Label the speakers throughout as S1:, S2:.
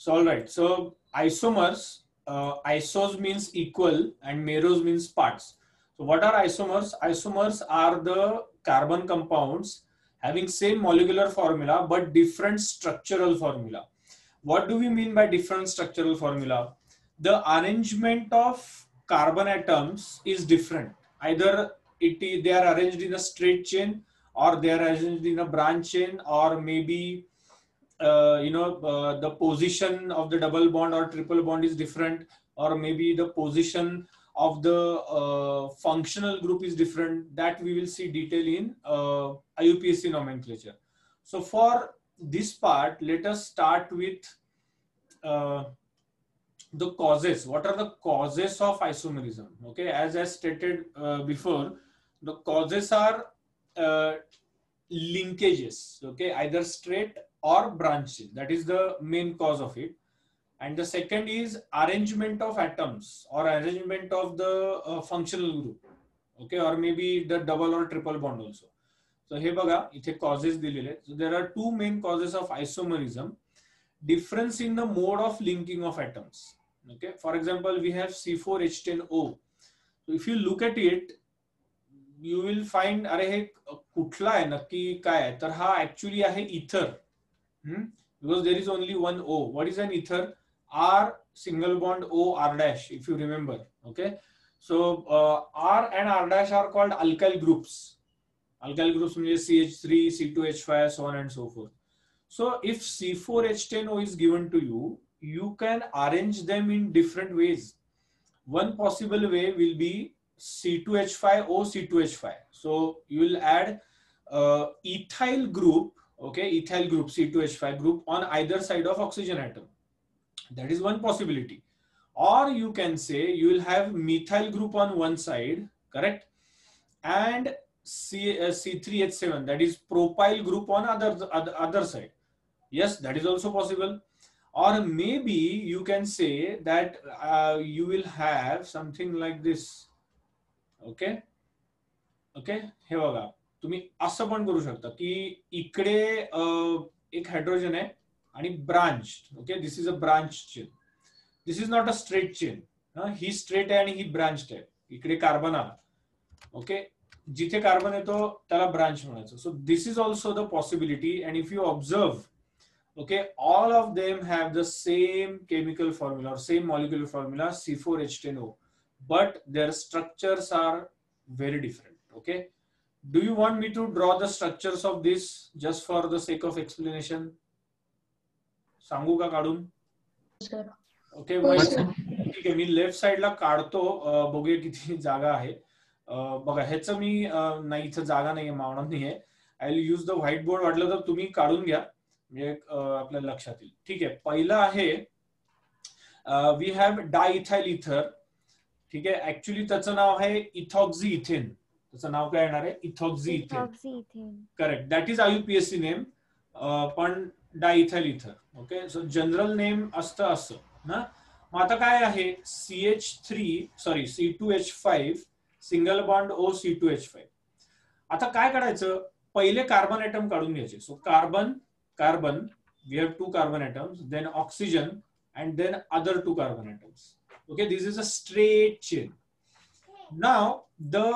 S1: So all right. So isomers, isos means equal and meros means parts. So what are isomers? Isomers are the carbon compounds having same molecular formula but different structural formula. What do we mean by different structural formula? The arrangement of carbon atoms is different. Either they are arranged in a straight chain, or they are arranged in a branch chain, or maybe the position of the double bond or triple bond is different, or maybe the position of the functional group is different. That we will see detail in IUPAC nomenclature. So for this part, let us start with uh, the causes. What are the causes of isomerism? Okay, as I stated before, the causes are uh, linkages. Okay, either straight or branching. That is the main cause of it. And the second is arrangement of atoms or arrangement of the functional group. Okay, or maybe the double or triple bond also. So हे बघा इथे causes दिलेले. So there are two main causes of isomerism. Difference in the mode of linking of atoms. Okay, for example, we have C4H10O. So if you look at it, you will find अरे हे कुठला आहे नक्की काय आहे तर हा actually आहे ether. Because there is only one O. What is an ether? R single bond O R dash, if you remember. Okay, so R and R dash are called alkyl groups. Alkyl groups means CH3, C2H5, so on and so forth. So if C4H10O is given to you, you can arrange them in different ways. One possible way will be C2H5O C2H5. So you will add ethyl group, okay, ethyl group C2H5 group on either side of oxygen atom. That is one possibility. Or you can say you will have methyl group on one side, correct, and C3H7, that is propyl group on other side. Yes, that is also possible. Or maybe you can say that you will have something like this. Okay, okay, हे बघा तुम्ही असं पण करू शकता की इकडे एक hydrogen आहे आणि branch. Okay, this is a branch chain. This is not a straight chain. He straight आहे आणि ही ब्रांच आहे. इकडे कार्बन आला. ओके, जिथे कार्बन येतो त्याला ब्रांच म्हणायचं. सो this is also the possibility. And if you observe, okay, all of them have the same chemical formula or same molecular formula C4H10O, but their structures are very different. Okay, do you want me to draw the structures of this just for the sake of explanation? सांगू का काढून? Okay, ठीक आहे, मी left साइडला काढतो. बघूया किती जागा आहे. बघा ह्याचं मी नाही, इथं जागा नाहीये, मावणार नाहीये. I will use the white board. वाटलं तर तुम्ही काढून घ्या, म्हणजे आपल्या लक्षात येईल. ठीक आहे, पहिलं आहे वी हॅव डायइथाइल इथर. ठीक आहे, ऍक्च्युली त्याचं नाव आहे इथॉक्झी इथेन. त्याचं नाव काय येणार आहे? Ethoxy ethane. Correct, that is IUPAC name. पण diethyl ether. Okay, so general name असतं असं ना. मग आता काय आहे? C2H5 single bond O C2H5. आता काय करायचं? पहिले कार्बन ऍटम काढून घ्यायचे. सो carbon, we have two carbon atoms, then oxygen, and then other two carbon atoms. Okay, this is a straight chain. Now the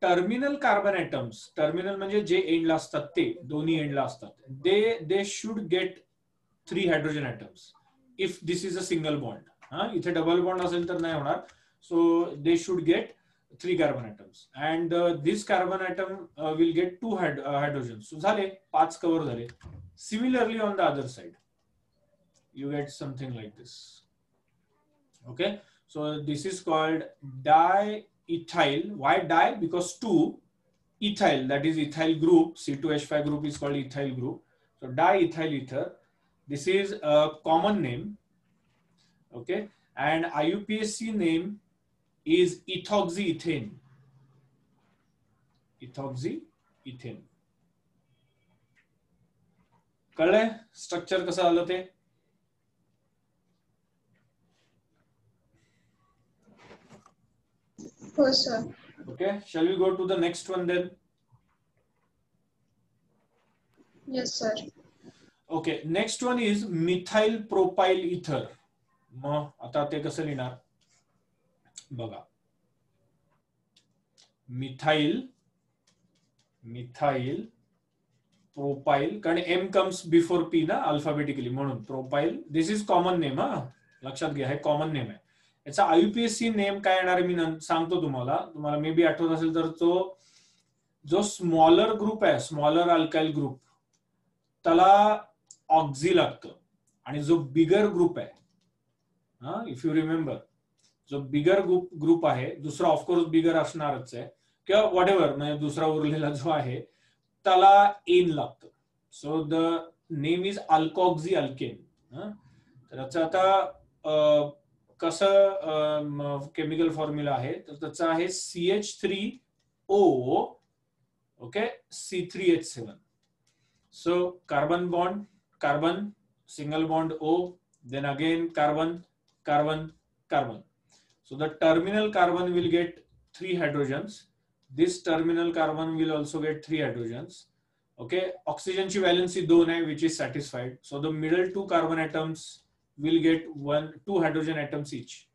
S1: terminal carbon atoms, terminal म्हणजे जे एंडला असतात ते, दोन्ही एंडला असतात, they should get 3 hydrogen atoms if this is a single bond. इथे double bond असेल तर नाही होणार. So they should get 3 carbon atoms, and this carbon atom will get 2 hydrogens. So झाले 5 कव्हर झाले. Similarly on the other side, you get something like this. Okay, so this is called diethyl. Why di? Because 2 ethyl, that is ethyl group, C2H5 group is called ethyl group. So diethyl ether. This is a common name. Okay, and IUPAC name is ethoxyethane. Ethoxyethane. कळलंय structure कसं आलं ते?
S2: हो sir.
S1: Okay, shall we go to the next one then?
S2: Yes sir.
S1: Okay, next one is methyl propyl ether. मग आता ते कसं लिहिणार बघा. मिथाइल प्रोपाइल, कारण एम कम्स बिफोर पी ना अल्फाबेटिकली, म्हणून propyl. This is common name. हा, लक्षात घ्या, हे कॉमन नेम आहे. याचा आयुपीएससी नेम काय येणार आहे मी सांगतो तुम्हाला मे बी आठवत असेल तर. तो जो स्मॉलर ग्रुप आहे, स्मॉलर अल्काइल ग्रुप, त्याला ऑक्झी लागतं. आणि जो बिगर ग्रुप आहे, हा, इफ यू रिमेंबर, जो बिगर ग्रुप आहे, दुसरा ऑफकोर्स बिगर असणारच आहे किंवा व्हॉट एव्हर, म्हणजे दुसरा उरलेला जो आहे त्याला एन लागतं. So the name is alkoxy alkane. तर त्याचं आता कसं केमिकल फॉर्म्युला आहे, तर त्याचा आहे CH3O, okay, C3H7. So carbon bond, carbon, single bond O, then again carbon, carbon, carbon. So the terminal carbon will get 3 hydrogens. This terminal carbon will also get 3 hydrogens. Okay, oxygen ची valency 2 आहे, which is satisfied. So the middle 2 carbon atoms will get 2 hydrogen atoms each.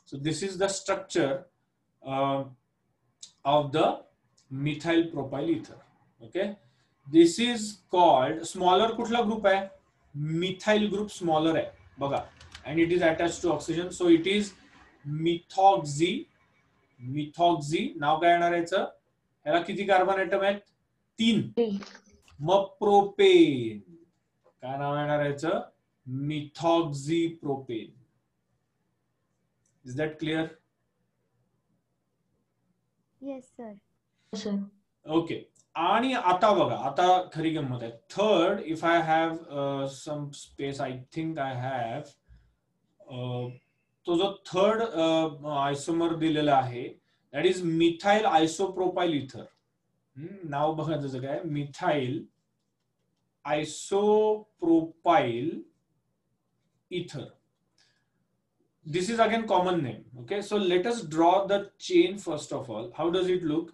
S1: So this is the structure of the methyl propyl ether. Okay, this is called smaller. कुठला group आहे? Methyl group smaller आहे बघा, and it is attached to oxygen, so it is methoxy. नाव काय येणार याचं? याला किती कार्बन ॲटम आहेत? 3. मग प्रोपेन, काय नाव येणार याचं? Methoxy propane. Is that clear?
S2: Yes sir.
S1: Okay. आणि आता बघा, आता खरी गंमत आहे. Third, if I have some space, I think I have, तो जो थर्ड आयसोमर दिलेला आहे, that is methyl isopropyl ether. नाव बघा त्याचं काय, methyl isopropyl ether. This is again common name. Okay, so let us draw the chain first of all. How does it look?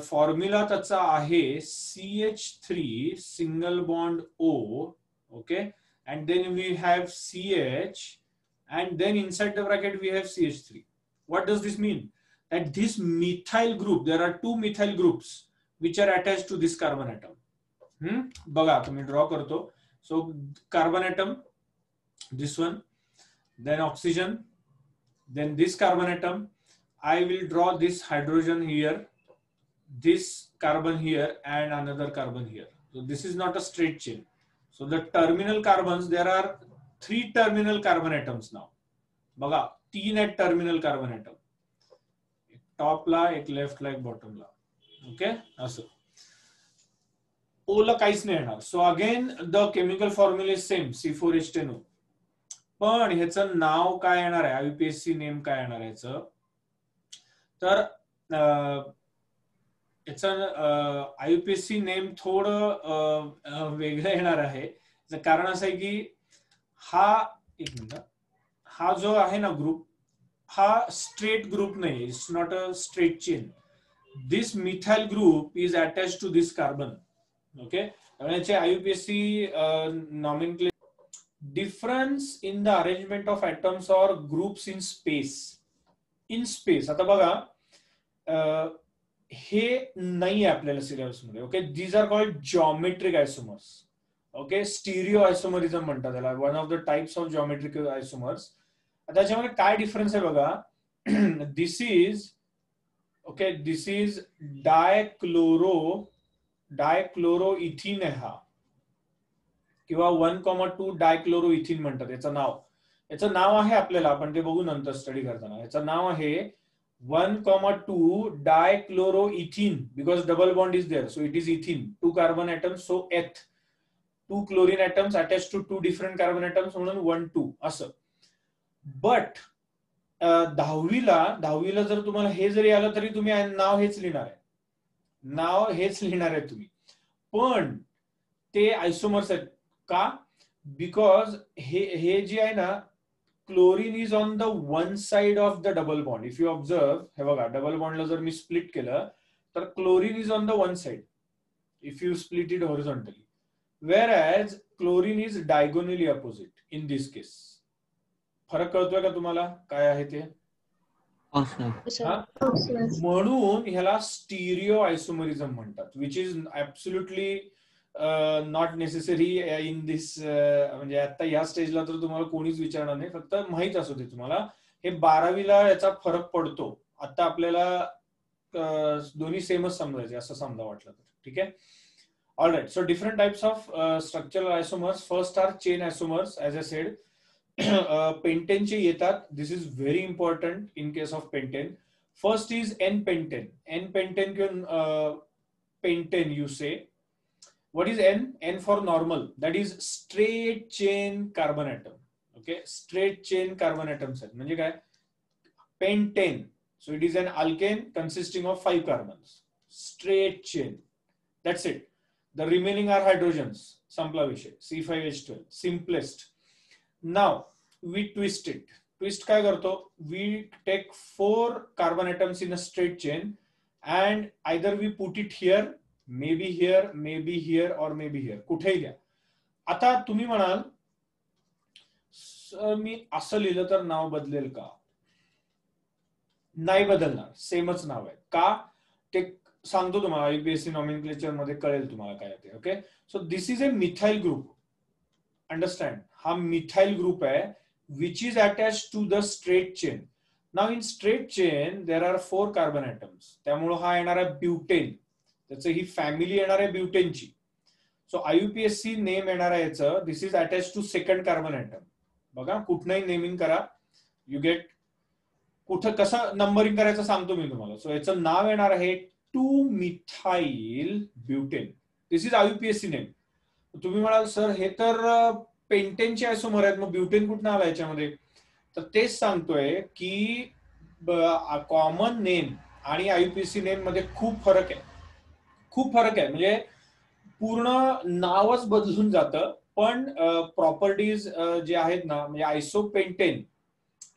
S1: Formula त्याचा आहे CH3 single bond O, okay, and then we have CH, and then inside the bracket we have CH3. What does this mean? That this methyl group, there are 2 methyl groups which are attached to this carbon atom. बघा तुम्ही draw करतो. So carbon atom, this one, then oxygen, then this carbon atom. I will draw this hydrogen here, this carbon here, and another carbon here. So this is not a straight chain. So the terminal carbons, there are 3 terminal carbon atoms now. बघा 3 आहेत terminal carbon atom. एक top ला, एक left ला, एक bottom ला. Okay, असं. O ला काहीच नाही येणार. So again the chemical formula is same, C4H10O. पण ह्याचं नाव काय येणार आहे, आयुपीएससी नेम काय येणार आहे ह्याचं? तर याचं आयुपीएससी नेम थोडं वेगळं येणार आहे. कारण असं आहे की हा, एक मिनिट, हा जो आहे ना ग्रुप, हा स्ट्रेट ग्रुप नाही, it's not a straight chain. This methyl group is attach to this carbon. Okay, त्यामुळे IUPAC nomenclature, difference in the arrangement of atoms or groups in space. In space, आता बघा, हे नाही आपल्याला syllabus मध्ये. Okay, these are called geometric isomers. Okay, stereo isomerism म्हणतात त्याला, one of the types of geometric isomers. त्याच्यामध्ये काय difference आहे बघा. This is, okay, this is dichloro ethyne आहे हा, किंवा 1,2 डायक्लोरोइथिन म्हणतात याचं नाव. याचं नाव आहे आपल्याला, आपण ते बघू नंतर स्टडी करताना. याचं नाव आहे 1,2 dichloroethyne, because double bond is there, so it is ethyne. 2 carbon atoms, so eth. 2 chlorine atoms attach to 2 different carbon atoms, म्हणून 1,2 असं. बट 10वीला जर तुम्हाला हे जरी आलं तरी तुम्ही नाव हेच लिहिणार आहे, नाव हेच लिहिणार आहे तुम्ही. पण ते आयसोमर्स आहेत का? बिकॉज हे जे आहे ना, chlorine is on the one side of the double bond. If you observe, हे बघा, डबल बॉन्डला जर मी स्प्लिट केलं तर chlorine is on the one side if you split it horizontally. whereas chlorine is diagonally opposite in this case. फरक कळतोय का तुम्हाला काय आहे ते? म्हणून ह्याला स्टिरिओ आयसोमरिझम म्हणतात, which is absolutely not necessary in this. म्हणजे आता या स्टेजला तर तुम्हाला कोणीच विचारणार नाही, फक्त माहित असू दे तुम्हाला. हे 12वीला याचा फरक पडतो. आता आपल्याला दोन्ही सेमच समजायचे असं समजा वाटलं तर. ठीक आहे. All right, so different types of structural isomers. First are chain isomers, as I said. Pentane चे येतात. This is very important in case of pentane. First is N-pentane. N-pentane can pentane you say. What is N? N for normal. That is straight chain carbon atom. Okay, straight chain carbon atoms. म्हणजे काय? Pentane. So it is an alkane consisting of 5 carbons. Straight chain. That's it. The remaining are hydrogens. संपला विषय. C5H12. Simplest. Now we twist it. Twist काय करतो? We take 4 carbon atoms in a straight chain and either we put it here, maybe here, maybe here or maybe here. कुठेही घ्या. आता तुम्ही म्हणाल मी असं लिहिलं तर नाव बदलेल का? नाही बदलणार. सेमच नाव आहे. का? ते सांगतो तुम्हाला. यूपीएससी नॉमेनक्लेचर मध्ये कळेल तुम्हाला काय ते. Okay, so this is a methyl group. Understand? हा मिथाइल ग्रुप आहे which is attach to the straight chain. Now in straight chain there are 4 carbon atoms. त्यामुळे हा येणार आहे ब्युटेन. त्याचं ही फॅमिली येणार आहे ब्युटेनची. सो आययुपीएससी नेम येणार आहे याचं. This is attach to second carbon atom. बघा कुठनंही नेमिंग करा, यू गेट. कुठं कसं नंबरिंग करायचं सांगतो मी तुम्हाला. सो याचं नाव येणार आहे 2-methyl butane. This is IUPAC name. तुम्ही म्हणाल सर हे तर पेंटेनचे आयसोमर आहेत, मग ब्युटेन कुठं आला याच्यामध्ये? तर तेच सांगतोय की कॉमन नेम आणि आययुपीएससी नेम मध्ये खूप फरक आहे. खूप फरक आहे. म्हणजे पूर्ण नावच बदलून जातं, पण प्रॉपर्टीज जे आहेत ना, म्हणजे आयसोपेंटेन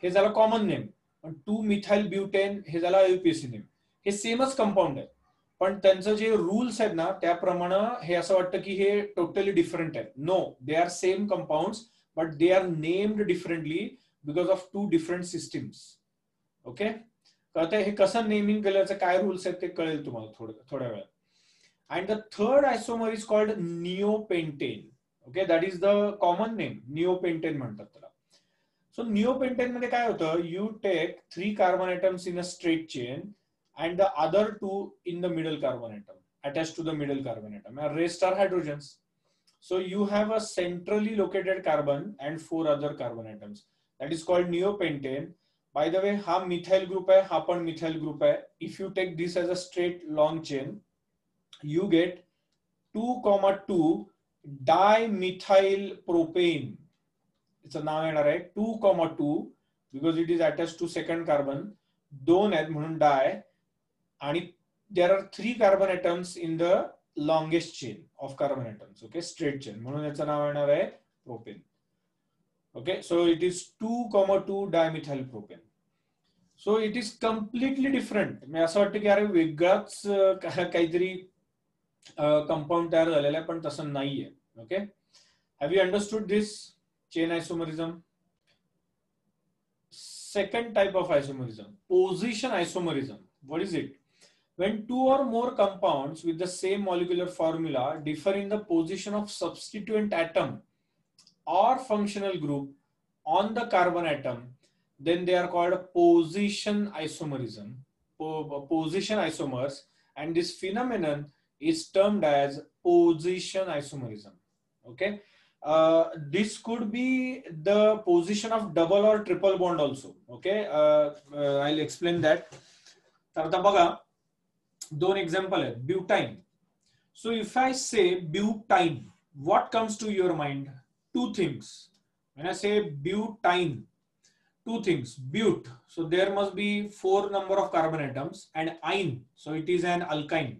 S1: हे झालं कॉमन नेम, पण 2-methyl butane हे झालं आययुपीएससी नेम. हे सेमच कंपाऊंड आहे, पण त्यांचं जे रूल्स आहेत ना त्याप्रमाणे हे असं वाटतं की हे टोटली डिफरंट आहेत. No, they are same compounds but they are named differently because of 2 different systems. Okay, कळतंय? हे कसं नेमिंग केल्याचं काय रूल्स आहेत ते कळेल तुम्हाला थोड्या वेळात. And the third isomer is called neopentane. Okay, that is the common name. Neopentane म्हणतात त्याला. सो निओपेंटेन मध्ये काय होतं? You take 3 carbon atoms in a straight chain and the other 2 in the middle carbon atom, attached to the middle carbon atom, and rest are hydrogens. So you have a centrally located carbon and 4 other carbon atoms. That is called neopentane. By the way, हा methyl group आहे, हा पण methyl group आहे. If you take this as a straight long chain, you get 2,2 dimethyl propane. याचं नाव येणार आहे 2,2 because it is attach to second carbon. 2 आहेत म्हणून डाय, आणि there are 3 carbon atoms in the longest chain of carbon atoms. Okay, straight chain, म्हणून याचं नाव येणार आहे propane. Okay, so it is 2,2 dimethyl propane. So it is completely different. म्हणजे असं वाटतं की अरे वेगळाच काहीतरी कंपाऊंड तयार झालेला आहे, पण तसं नाहीये. Okay, have you understood this chain isomerism? Second type of isomerism, position isomerism. What is it? When 2 or more compounds with the same molecular formula differ in the position of substituent atom or functional group on the carbon atom, then they are called position isomerism. Position isomers, and this phenomenon is termed as position isomerism. Okay, this could be the position of double or triple bond also. Okay, I'll explain that. तर आता बघा 2 example आहेत. ब्युटाईन. So if I say butane, what comes to your mind? 2 things. When I say butane, 2 things. But, so there must be 4 number of carbon atoms, and ine, so it is an alkyne.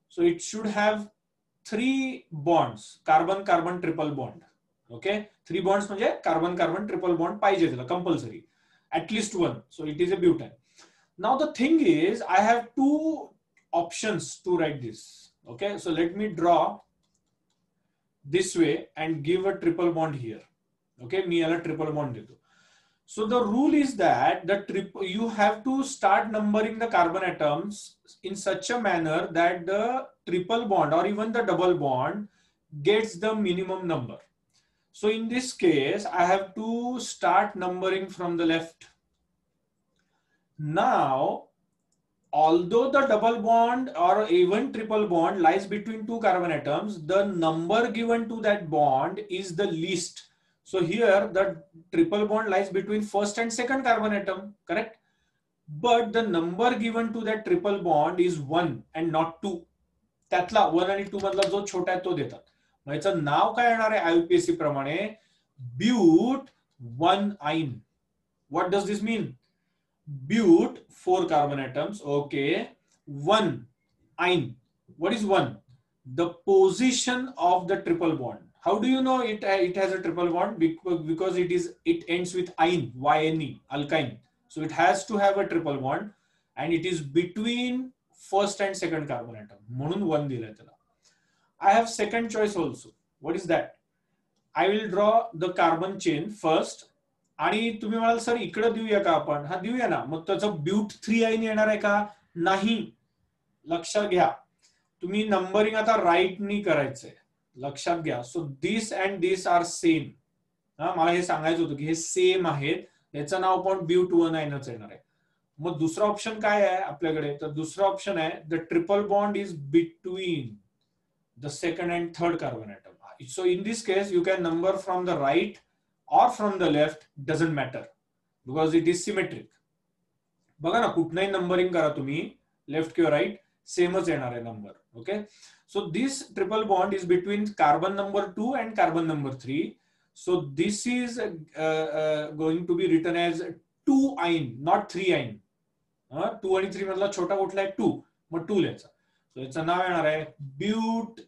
S1: So it should have 3 bonds, carbon carbon triple bond. Okay, 3 bonds म्हणजे carbon carbon triple bond पाहिजे त्याला compulsory, at least 1. So it is a butyne. Now the thing is I have 2 options to write this. Okay, so let me draw this way and give a triple bond here. Okay, मी याला triple bond देतो. So the rule is that you have to start numbering the carbon atoms in such a manner that the triple bond or even the double bond gets the minimum number. So in this case, I have to start numbering from the left. Now, although the double bond or even triple bond lies between two carbon atoms, the number given to that bond is the least. So here the triple bond lies between first and second carbon atom, correct? But the number given to that triple bond is 1 and not 2. त्यातला 1 आणि 2 मधला जो छोटा आहे तो देतात. मग याचं नाव काय येणार आहे आययुपीएससी प्रमाणे? ब्यूट 1-ine. What does this mean? But 4 carbon atoms. Okay. 1-ine. What is 1? The position of the triple bond. How do you know it has a triple bond? Because it ends with ine, Y-N-E, alkyne. So it has to have a triple bond and it is between first and second carbon atom. म्हणून 1 दिलाय त्याला. I have second choice also. What is that? I will draw the carbon chain first. आणि तुम्ही म्हणाल sir इकडे देऊया का आपण? हा देऊया ना. मग त्याचं ब्यूट 3-ine येणार आहे का? नाही. लक्षात घ्या. तुम्ही नंबरिंग आता राईट नी करायचंय. लक्षात घ्या. So this and this are same. मला हे सांगायचं होतं की हे सेम आहेत. त्याचं नाव पण ब्यूट 1-ineच येणार आहे. मग दुसरा ऑप्शन काय आहे आपल्याकडे? तर दुसरा ऑप्शन आहे the triple bond is between the second and third carbon atom. So in this case you can number from the right or from the left, doesn't matter because it is symmetric. बघा ना कुठनंही numbering करा तुम्ही left किंवा right सेमच येणार आहे नंबर. Okay, so this triple bond is between carbon number 2 and carbon number 3. So this is going to be written as 2-ine, not 3-ine. 2 आणि 3 मधला छोटा कुठला आहे? 2. मग 2 लिहायचा. सो याचं नाव येणार आहे but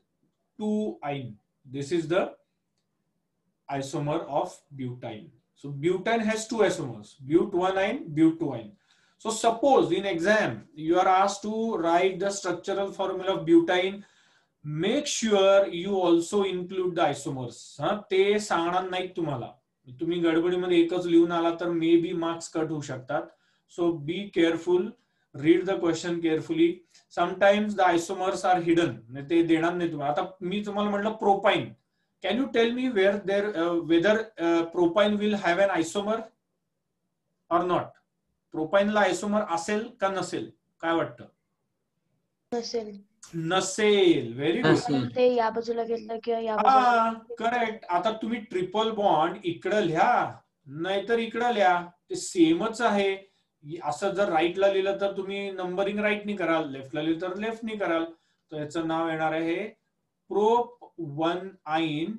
S1: 2-ine. This is the isomer of butane. So butane has 2 isomers, but 1-ine, but 2-ine. So suppose in exam you are asked to write the structural formula of butane, make sure you also include the isomers. ते सांगणार नाहीत तुम्हाला. तुम्ही गडबडीमध्ये एकच लिहून आला तर may be marks cut होऊ शकतात. So be careful, read the question carefully. Sometimes the isomers are hidden. ते देणार नाही तुम्हाला. आता मी तुम्हाला म्हटलं propyne. Can you tell me whether propine will have an isomer or not? Propine ला isomer असेल का नसेल? काय वाटतं?
S2: नसेल.
S1: नसेल. Very good.
S2: ते या बाजूला घेतलं किंवा या बाजूला.
S1: करेक्ट. आता तुम्ही ट्रिपल बॉन्ड इकडे लिहा नाहीतर इकडे लिहा, ते सेमच आहे. असं जर राईटला लिहिलं तर तुम्ही नंबरिंग राईटनी कराल, लेफ्टला लिहिलं तर लेफ्टनी कराल. तर याचं नाव येणार आहे prop 1-ine.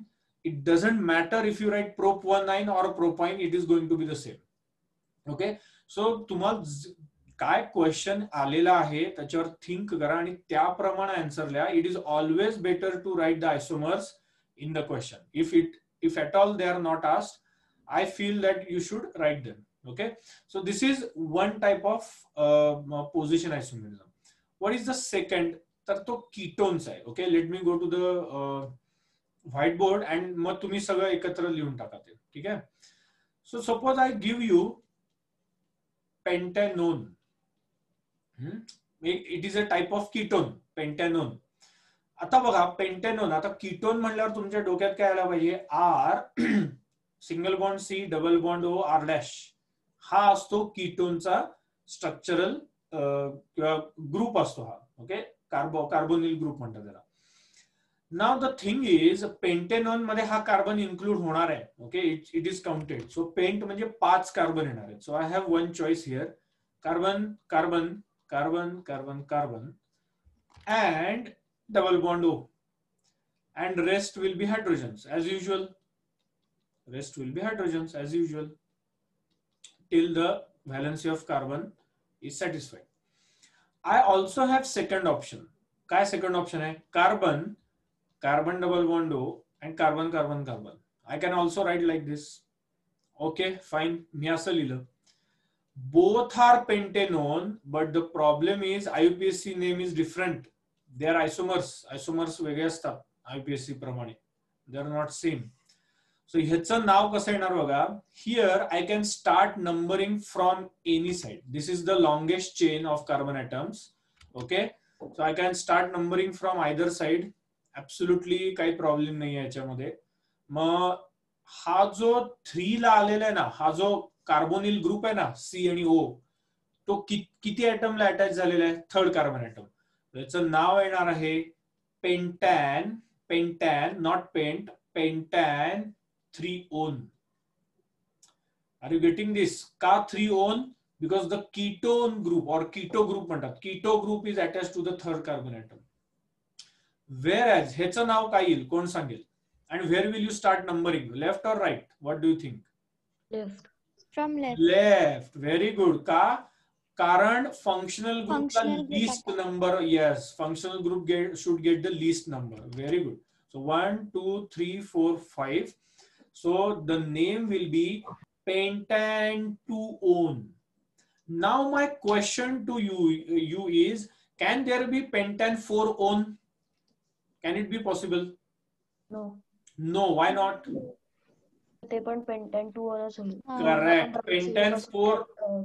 S1: It doesn't matter if you write prop 1-ine or propine, it is going to be the same. Okay, so तुम्हाला काय क्वेश्चन आलेला आहे त्याच्यावर थिंक करा आणि त्याप्रमाणे आन्सर लिहा. It is always better to write the isomers in the question. if at all they are not asked, I feel that you should write them. Okay, so this is one type of position isomerism. What is the second? तर तो ketones आहे. Okay, let me go to the whiteboard and मग तुम्ही सगळं एकत्र लिहून टाका ते. ठीक आहे. So suppose I give you pentanone. It is a type of ketone, pentanone. आता बघा पेंटॅनोन, आता कीटोन म्हणल्यावर तुमच्या डोक्यात काय आला पाहिजे? R, single bond C, double bond O, R dash. हा असतो कीटोनचा स्ट्रक्चरल किंवा ग्रुप असतो हा. ओके, कार्बोनिल ग्रुप म्हणतात त्याला. Now the thing is pentanone मध्ये हा कार्बन इन्क्लूड होणार आहे. Okay, it is counted. So pent म्हणजे 5 कार्बन येणार आहेत. So I have one choice here, carbon carbon carbon carbon carbon and double bond O, and rest will be hydrogens as usual. Rest will be hydrogens as usual till the valency of carbon is satisfied. I also have second option. काय second option आहे? Carbon, carbon double bond O and carbon carbon carbon. I can also write like this. Okay, fine. मी असं लिहिलं. Both are pentanone, but the problem is IUPAC name is different. They are isomers. Isomers वेगळे असतात IUPAC प्रमाणे. They are not same. So ह्याचं नाव कसं येणार बघा. Here I can start numbering from any side. This is the longest chain of carbon atoms. Okay, so I can start numbering from either side. Absolutely काही problem नाही आहे याच्यामध्ये. मग हा जो 3 ला आलेला आहे ना, हा जो कार्बोनिल ग्रुप आहे ना सी आणि ओ, तो किती ॲटमला अटॅच झालेला आहे? Third carbon atom. याचं नाव येणार आहे pentan. Pentan, not pent, pentan 3 one. Are you getting this? का 3 one? Because the ketone group or keto group म्हणतात. Keto group is attach to the third carbon atom. Whereas ह्याचं नाव काय येईल? कोण सांगेल? And where will you start numbering? Left or right? What do you think?
S2: Left.
S3: From left.
S1: Left. Very good. का? कारण functional group का
S3: Functional group
S1: least
S3: attack.
S1: number. Yes, functional group should get the least number. Very good. So 1, 2, 3, 4, 5. So the name will be pentan-2-one. Now my question to you is, can there be pentan-4-one? Can it be possible?
S2: No.
S1: No. Why not?
S2: ते पण पेंटॅन 2 वरच होईल.
S1: Correct. Pentan 4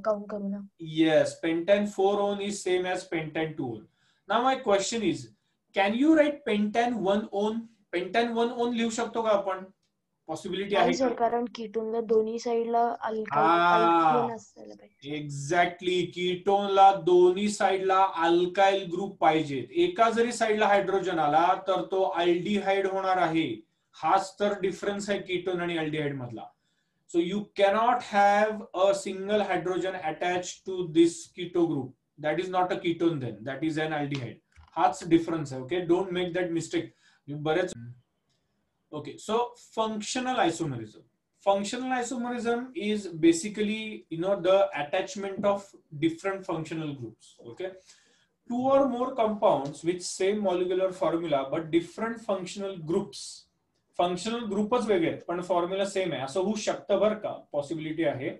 S2: count करू ना.
S1: Yes, pentan 4-one is same as pentan 2-one. Now my question is, can you write pentan 1-one? Pentan 1-one लिहू शकतो का आपण? पॉसिबिलिटी आहे
S2: नाही सर,
S1: का?
S2: कारण कीटोनला दोन्ही साइडला अल्काइल असायला पाहिजे.
S1: एक्झॅक्टली. कीटोनला दोन्ही साइडला अल्काइल ग्रुप पाहिजेत. एका जरी साइडला हायड्रोजन आला तर तो अल्डिहाइड होणार आहे. हाच तर डिफरन्स आहे कीटोन आणि अल्डिहाइड मधला. So you cannot have a single hydrogen attached to this keto group. That is not a ketone then. That is an aldehyde. हाच difference आहे. Okay, don't make that mistake. बरेच. Okay, so functional isomerism. Functional isomerism is basically, the attachment of different functional groups. Okay, 2 or more compounds with same molecular formula but different functional groups. Functional ग्रुपच वेगळे आहेत पण formula same आहे असं होऊ शकतं बरं का. पॉसिबिलिटी आहे.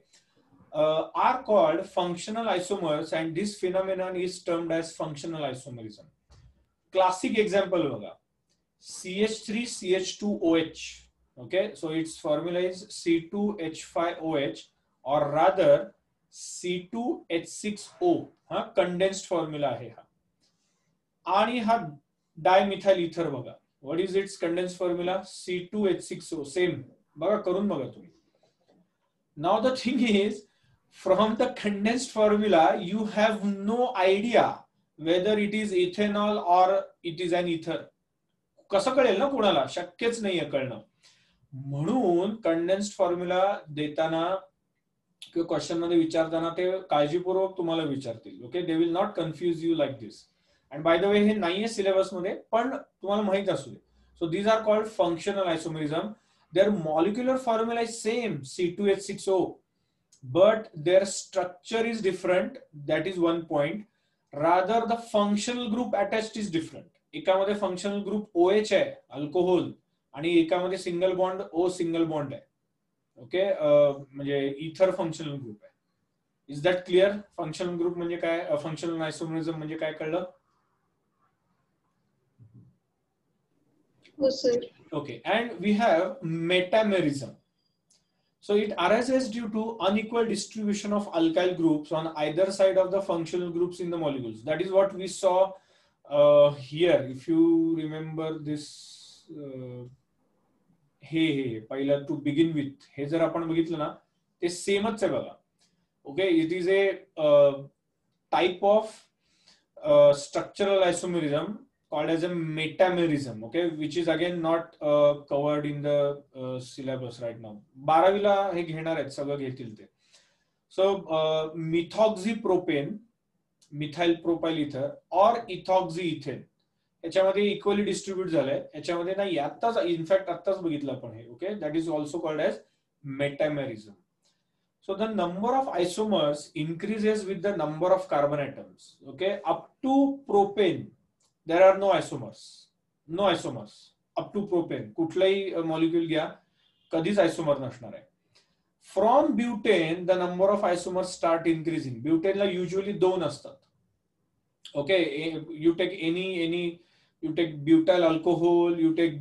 S1: Are called functional isomers and this phenomenon is termed as functional isomerism. Classic example बघा. CH3CH2OH. Okay, so its formula is C2H5OH or rather C2H6O. हा कंडेन्स्ड फॉर्म्युला आहे हा. आणि हा डायमिथाइल इथर बघा. What is its condensed formula? C2H6O. Same. बघा करून बघा तुम्ही. Now the thing is, from the condensed formula, you have no idea whether it is ethanol or it is an ether. कसं कळेल ना कोणाला? शक्यच नाहीये कळणं. म्हणून कंडेन्स्ड फॉर्म्युला देताना किंवा क्वेश्चन मध्ये विचारताना ते काळजीपूर्वक तुम्हाला विचारतील. Okay, they will not confuse you like this. And by the way, हे नाहीये सिलेबस मध्ये पण तुम्हाला माहित असू दे. So these are called functional isomerism. Their molecular formula is same, C2H6O, but their structure is different. That is one point. Rather, the functional group attached is different. एकामध्ये functional group OH आहे, alcohol, आणि एकामध्ये single bond O single bond आहे. Okay, म्हणजे ether functional group आहे. Is that clear? Functional group म्हणजे काय, functional आयसोमरिझम म्हणजे काय, कळलं?
S4: Yes, sir.
S1: Okay, and we have metamerism. So it arises due to unequal distribution of alkyl groups on either side of the functional groups in the molecules. That is what we saw here. If you remember this, हे पहिला to begin with, हे जर आपण बघितलं ना ते सेमच आहे बघा. Okay, it is a type of structural isomerism called as a metamerism. Okay, which is again not covered in the syllabus right now. 12वीला हे घेणार आहेत, सगळं घेतील ते. So methoxypropane, methyl propyl ether और इथॉक्झीइथेन याच्यामध्ये इक्वली डिस्ट्रीब्यूट झालंय. याच्यामध्ये नाही, आताच इनफॅक्ट आताच बघितलं आपण हे. Okay, that is also called as metamerism. So the number of isomers increases with the number of carbon atoms. Okay, up to propane there are no isomers. No isomers up to propane. कुठलाही molecule घ्या, कधीच आयसोमर नसणार आहे. From butane the number of isomers start increasing. Butane La usually 2 असतात. Okay, you take any you take butyl alcohol, you take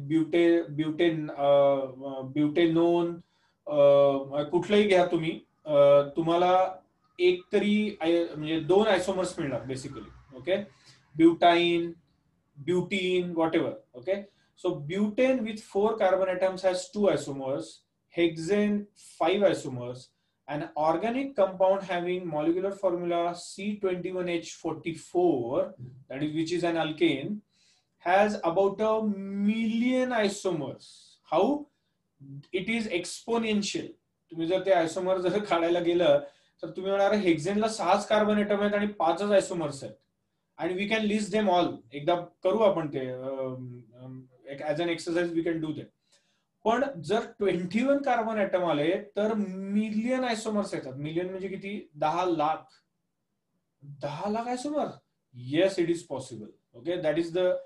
S1: butanone, कुठलंही घ्या तुम्ही, तुम्हाला एक तरी म्हणजे 2 आयसोमर्स मिळणार basically. Okay, butyne, butene, whatever. Okay, so butane with 4 carbon atoms has 2 isomers, hexane 5 isomers. An organic compound having molecular formula C21H44, that is, which is an alkane, has about 1,000,000 isomers. How? It is exponential. तुम्ही जर ते आयसोमर जर काढायला गेलं तर तुम्ही म्हणाल हेक्झेनला 6 carbon atom आहेत आणि 5 आयसोमर्स आहेत. And we can list them all. एकदा करू आपण ते as an exercise we can do that. पण जर 21 कार्बन ॲटम आले तर मिलियन आयसोमर्स येतात. मिलियन म्हणजे किती? 10 lakh. 10 lakh आयसोमर. Yes, it is possible. Okay, that is the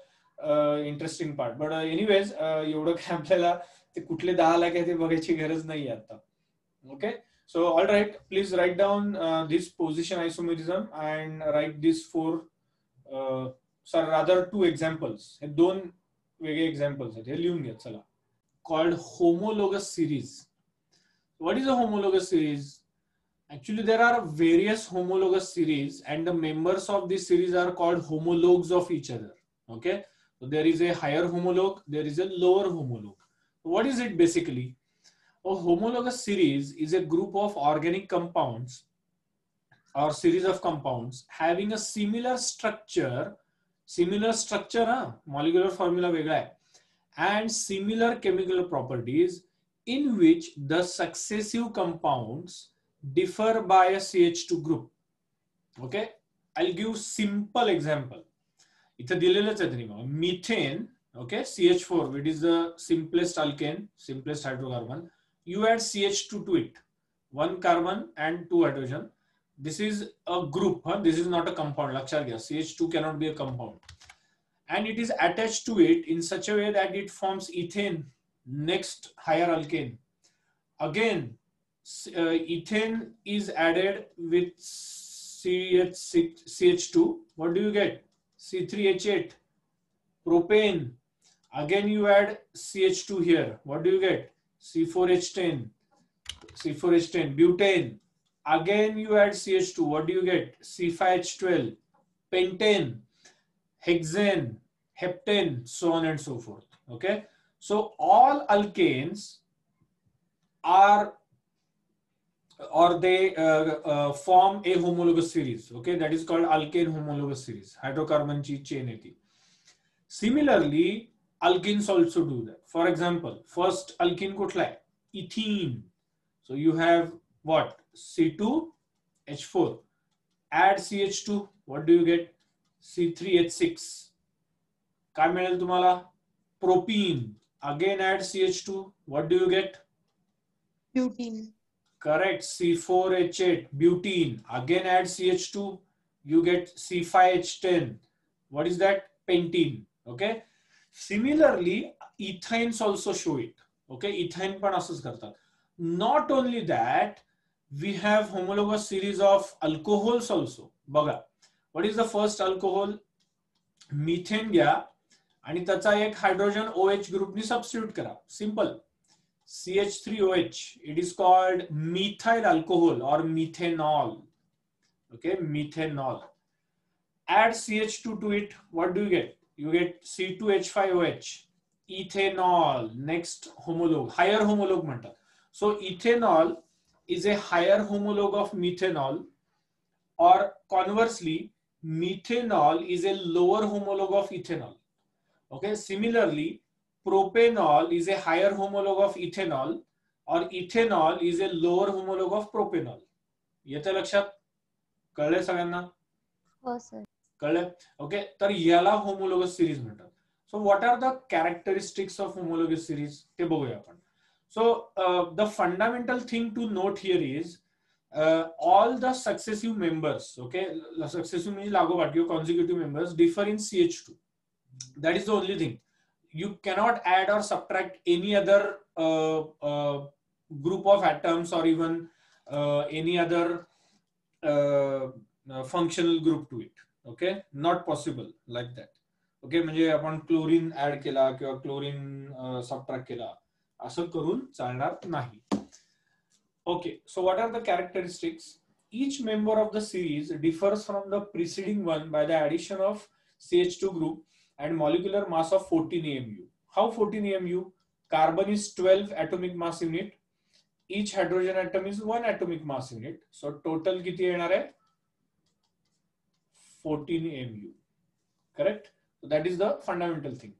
S1: interesting part. But anyways, एवढं काय आपल्याला ते कुठले 10 लाख आहे ते बघायची गरज नाही आता. Okay, so all right, please write down this position isomerism and write this for rather 2 examples. हे 2 वेगळे examples आहेत. हे लिहून घ्या चला. Called homologous series. What is a homologous series? Actually, there are various homologous series and the members of this series are called homologues of each other. Okay, so there is a higher homologue, there is a lower homologue. What is it basically? A homologous series is a group of organic compounds or series of compounds having a similar structure, molecular formula वेगळा आहे, and similar chemical properties in which the successive compounds differ by a CH2 group. Okay, I'll give simple example. इथे दिलेलंच आहे तरी मग methane, okay, CH4, which is the simplest alkane, simplest hydrocarbon. You add CH2 to it, 1 carbon and 2 hydrogen. This is a group, this is not a compound. Lakshya gaya, CH2 cannot be a compound. And it is attached to it in such a way that it forms ethane, next higher alkane. Again, ethane is added with CH2. What do you get? C3H8. Propane. Again, you add CH2 here. What do you get? C4H10. C4H10. Butane. Again, you add CH2. What do you get? C5H12. Pentane, hexane, heptane, so on and so forth. Okay, so all alkanes are, or they form a homologous series. Okay, that is called alkane homologous series. Hydrocarbon chain eti. Similarly, alkenes also do that. For example, first alkene kutla hai? Ethene. So you have what? C2H4. Add CH2. What do you get? C3H6. काय मिळेल तुम्हाला? Propene. Again add CH2. What do you get?
S2: Butene.
S1: Correct. C4H8. Butene. Again add CH2. You get C5H10. What is that? Pentene. Okay. Similarly, ethynes also show it. Okay. Ethane पण असंच करतात. Not only that, we have homologous series of alcohols also. बघा. What is the first alcohol? Methane घ्या आणि त्याचा एक hydrogen OH ग्रुपनी substitute करा. Simple. CH3OH. It is called methyl alcohol or methanol. Okay, methanol. Add CH2 to it. What do you get? You get C2H5OH. Ethanol. Next homologue. Higher homologue म्हणतात. So ethanol is a higher homologue of methanol, or conversely, methanol is a lower homologue of ethanol. Okay, similarly, propanol is a higher homologue of ethanol, or ethanol is a lower homologue of propanol. येते लक्षात? कळले सगळ्यांना?
S2: हो sir.
S1: कळले? Okay, तर याला homologous series म्हणतात. So what are the characteristics of homologous series? ते बघूया आपण. So the fundamental thing to note here is all the successive members, okay, successive means लागोपाठ, your consecutive members differ in CH2. That is the only thing. You cannot add or subtract any other group of atoms or even any other functional group to it. Okay, not possible like that. Okay, म्हणजे आपण chlorine add केला किंवा chlorine subtract केला असं करून चालणार नाही. Okay, so what are the characteristics? Each member of the series differs from the preceding one by the addition of CH2 group and molecular mass of 14 AMU. How 14 AMU? Carbon is 12 atomic mass unit. Each hydrogen atom is 1 atomic mass unit. So total किती येणार आहे? 14 AMU. Correct? So that is the fundamental thing.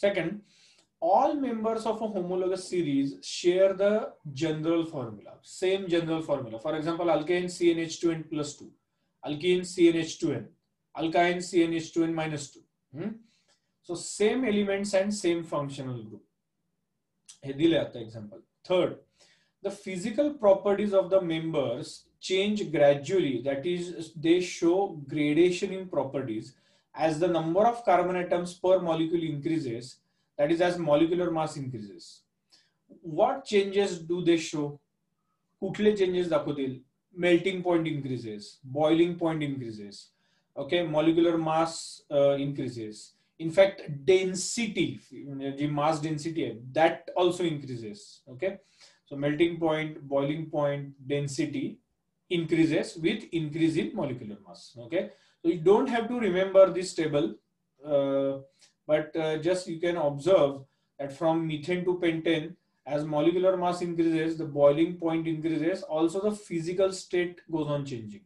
S1: Second, all members of a homologous series share the general formula, same general formula. For example, alkane CnH2n plus 2, alkene CnH2n, alkyne CnH2n minus 2. So same elements and same functional group. हे दिले आता example. Third, the physical properties of the members change gradually. That is, they show gradation in properties as the number of carbon atoms per molecule increases. That is, as molecular mass increases. What changes do they show? कुठले changes दाखवतील? Melting point increases, boiling point increases. Okay, molecular mass increases. In fact, density, the mass density, that also increases. Okay, so melting point, boiling point, density increases with increase in molecular mass. Okay, so you don't have to remember this table. But just you can observe that from methane to pentane, as molecular mass increases, the boiling point increases. Also, the physical state goes on changing.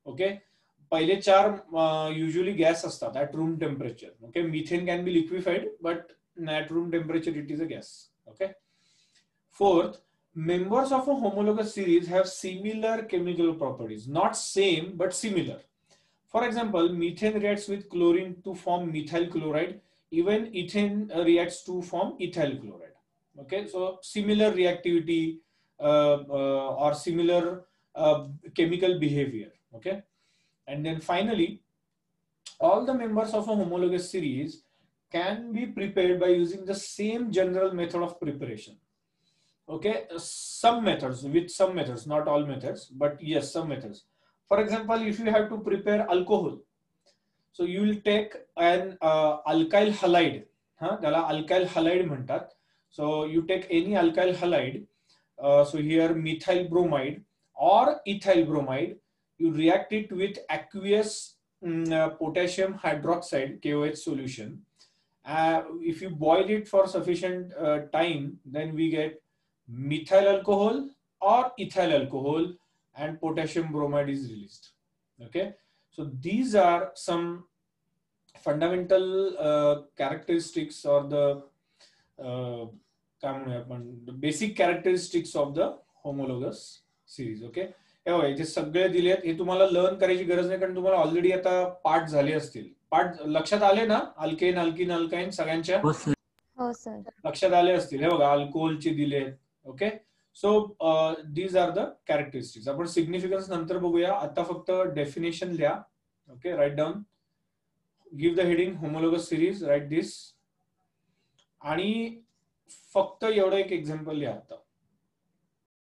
S1: Okay, पहिले चार usually gas असतात at room temperature. Okay, methane can be liquefied, but at room temperature it is a gas. Okay. Fourth, members of a homologous series have similar chemical properties, not same but similar. For example, methane reacts with chlorine to form methyl chloride. Even ethane reacts to form ethyl chloride. Okay, so similar reactivity or similar chemical behavior. Okay, and then finally, all the members of a homologous series can be prepared by using the same general method of preparation. Okay, some methods, not all methods, but yes, some methods. For example, if you have to prepare alcohol, so you will take an alkyl halide. त्याला alkyl halide म्हणतात. So you take any alkyl halide. So here methyl bromide or ethyl bromide. You react it with aqueous potassium hydroxide KOH solution. If you boil it for sufficient time, then we get methyl alcohol or ethyl alcohol, and potassium bromide is released. Okay. So these are some fundamental characteristics or the basic characteristics of the homologous series. Okay. इथे सगळे दिलेत. हे तुम्हाला learn करायची गरज नाही, कारण तुम्हाला already आता पाठ झाले असतील. पाठ लक्षात आले ना? अल्केन, अल्किन, अल्काइन सगळ्यांच्या लक्षात आले असतील. हे बघा, अल्कोहोलचे दिलेत. Okay. So these are the characteristics. आपण सिग्निफिकन्स नंतर बघूया. आता फक्त डेफिनेशन लिहा. Okay, write down. Give the heading homologous series, write this. आणि फक्त एवढं एक एक्झाम्पल लिहा आता.